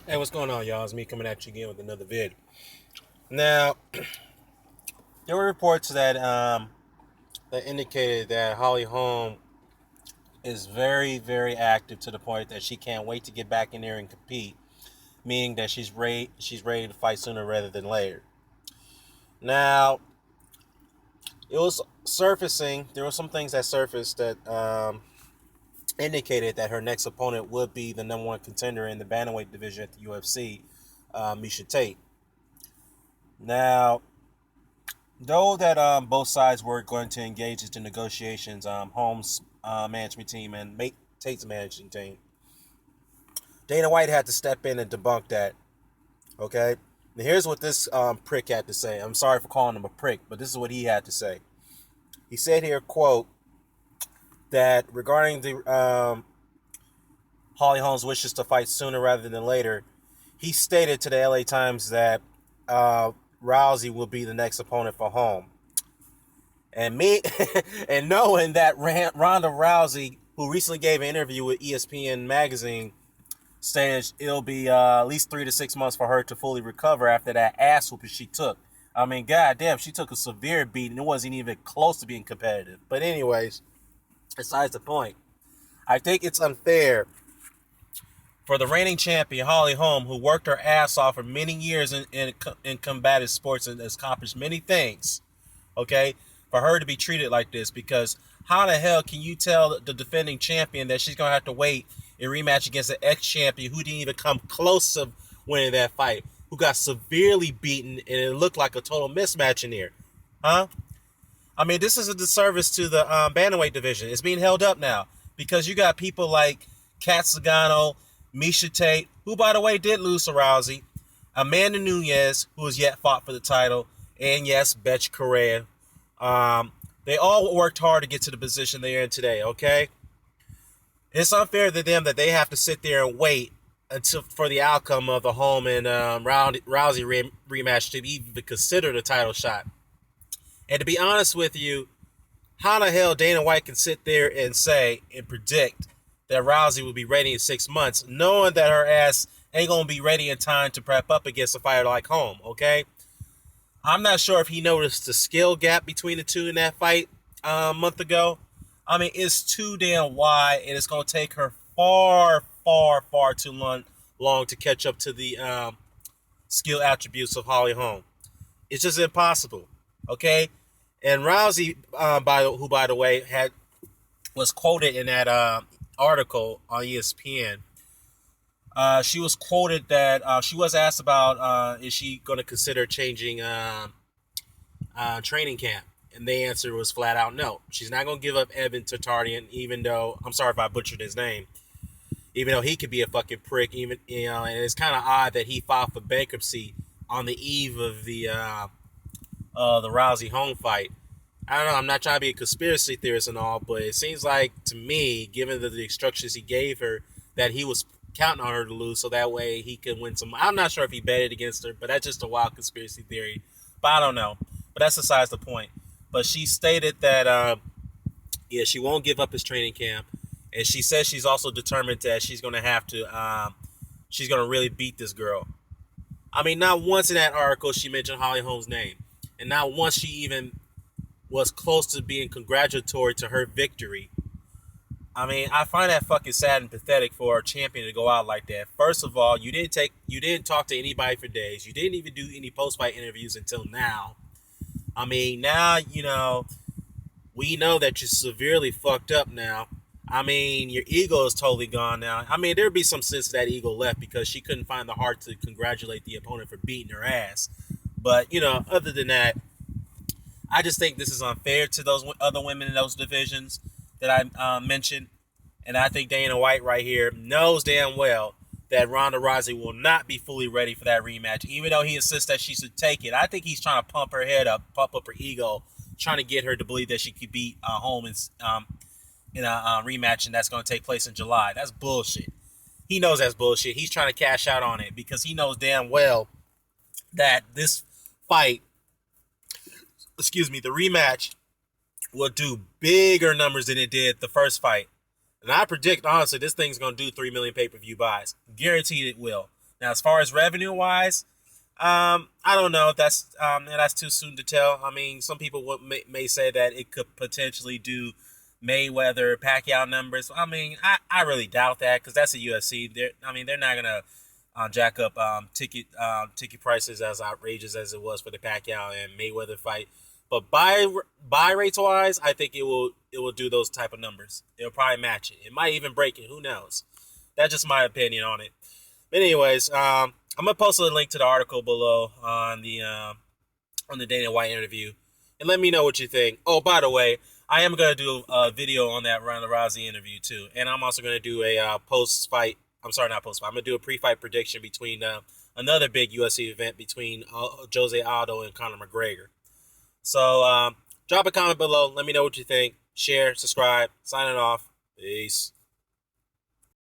Hey, what's going on, y'all? It's me coming at you again with another vid. Now, there were reports that indicated that Holly Holm is very, very active to the point that she can't wait to get back in there and compete, meaning that she's ready to fight sooner rather than later. Now, it was surfacing. There were some things that surfaced that indicated that her next opponent would be the number one contender in the bantamweight division at the UFC, Misha Tate. Now, though that both sides were going to engage into negotiations, Holmes' management team and Tate's management team, Dana White had to step in and debunk that. Okay, now here's what this prick had to say. I'm sorry for calling him a prick, but this is what he had to say. He said here, quote, that regarding the Holly Holmes' wishes to fight sooner rather than later, he stated to the LA Times that Rousey will be the next opponent for Holm. And me, and knowing that Ronda Rousey, who recently gave an interview with ESPN magazine, stated it'll be at least 3 to 6 months for her to fully recover after that ass whooping she took. I mean, goddamn, she took a severe beating. It wasn't even close to being competitive. But anyways, besides the point, I think it's unfair for the reigning champion Holly Holm, who worked her ass off for many years in combative sports and has accomplished many things. Okay, for her to be treated like this, because how the hell can you tell the defending champion that she's gonna have to wait a rematch against an ex-champion who didn't even come close to winning that fight, who got severely beaten, and it looked like a total mismatch in here, huh? I mean, this is a disservice to the bantamweight division. It's being held up now because you got people like Kat Zingano, Misha Tate, who, by the way, did lose to Rousey, Amanda Nunes, who has yet fought for the title, and yes, Betch Correa. They all worked hard to get to the position they're in today, okay? It's unfair to them that they have to sit there and wait until for the outcome of the Holm and Rousey rematch to even be considered a title shot. And to be honest with you, how the hell Dana White can sit there and say and predict that Rousey will be ready in 6 months, knowing that her ass ain't going to be ready in time to prep up against a fighter like Holm, okay? I'm not sure if he noticed the skill gap between the two in that fight a month ago. I mean, it's too damn wide, and it's going to take her far, far, far too long to catch up to the skill attributes of Holly Holm. It's just impossible, okay? And Rousey, by the way, was quoted in that article on ESPN. She was quoted that she was asked about is she going to consider changing training camp, and the answer was flat out no. She's not going to give up Evan Tartarian, even though I'm sorry if I butchered his name. Even though he could be a fucking prick, even and it's kind of odd that he filed for bankruptcy on the eve of the Rousey Holm fight. I don't know. I'm not trying to be a conspiracy theorist and all, but it seems like to me, given the instructions he gave her, that he was counting on her to lose, so that way he could win some. I'm not sure if he betted against her, but that's just a wild conspiracy theory. But I don't know. But that's besides the point. But she stated that yeah, she won't give up his training camp, and she says she's also determined that she's going to have to. She's going to really beat this girl. I mean, not once in that article she mentioned Holly Holm's name, and not once she even was close to being congratulatory to her victory. I mean, I find that fucking sad and pathetic for a champion to go out like that. First of all, you didn't talk to anybody for days. You didn't even do any post fight interviews until now. I mean, now we know that you're severely fucked up now. I mean, your ego is totally gone now. I mean, there'd be some sense of that ego left because she couldn't find the heart to congratulate the opponent for beating her ass. But other than that, I just think this is unfair to those other women in those divisions that I mentioned. And I think Dana White right here knows damn well that Ronda Rousey will not be fully ready for that rematch, even though he insists that she should take it. I think he's trying to pump her head up, pump up her ego, trying to get her to believe that she could beat Holm in a rematch, and that's going to take place in July. That's bullshit. He knows that's bullshit. He's trying to cash out on it because he knows damn well that this fight, the rematch, will do bigger numbers than it did the first fight. And I predict, honestly, this thing's going to do 3 million pay-per-view buys. Guaranteed it will. Now, as far as revenue wise, I don't know if that's too soon to tell. I mean, some people may say that it could potentially do Mayweather Pacquiao numbers. I mean, I really doubt that because that's a UFC. They're not gonna jack up ticket prices as outrageous as it was for the Pacquiao and Mayweather fight. But buy rates wise, I think it will do those type of numbers. It'll probably match it. It might even break it. Who knows? That's just my opinion on it. But anyways, I'm gonna post a link to the article below on the Dana White interview, and let me know what you think. Oh, by the way, I am gonna do a video on that Ronda Rousey interview too, and I'm also gonna do a post fight. I'm sorry, not post fight. I'm gonna do a pre-fight prediction between another big UFC event between Jose Aldo and Conor McGregor. So drop a comment below. Let me know what you think. Share, subscribe. Signing off. Peace.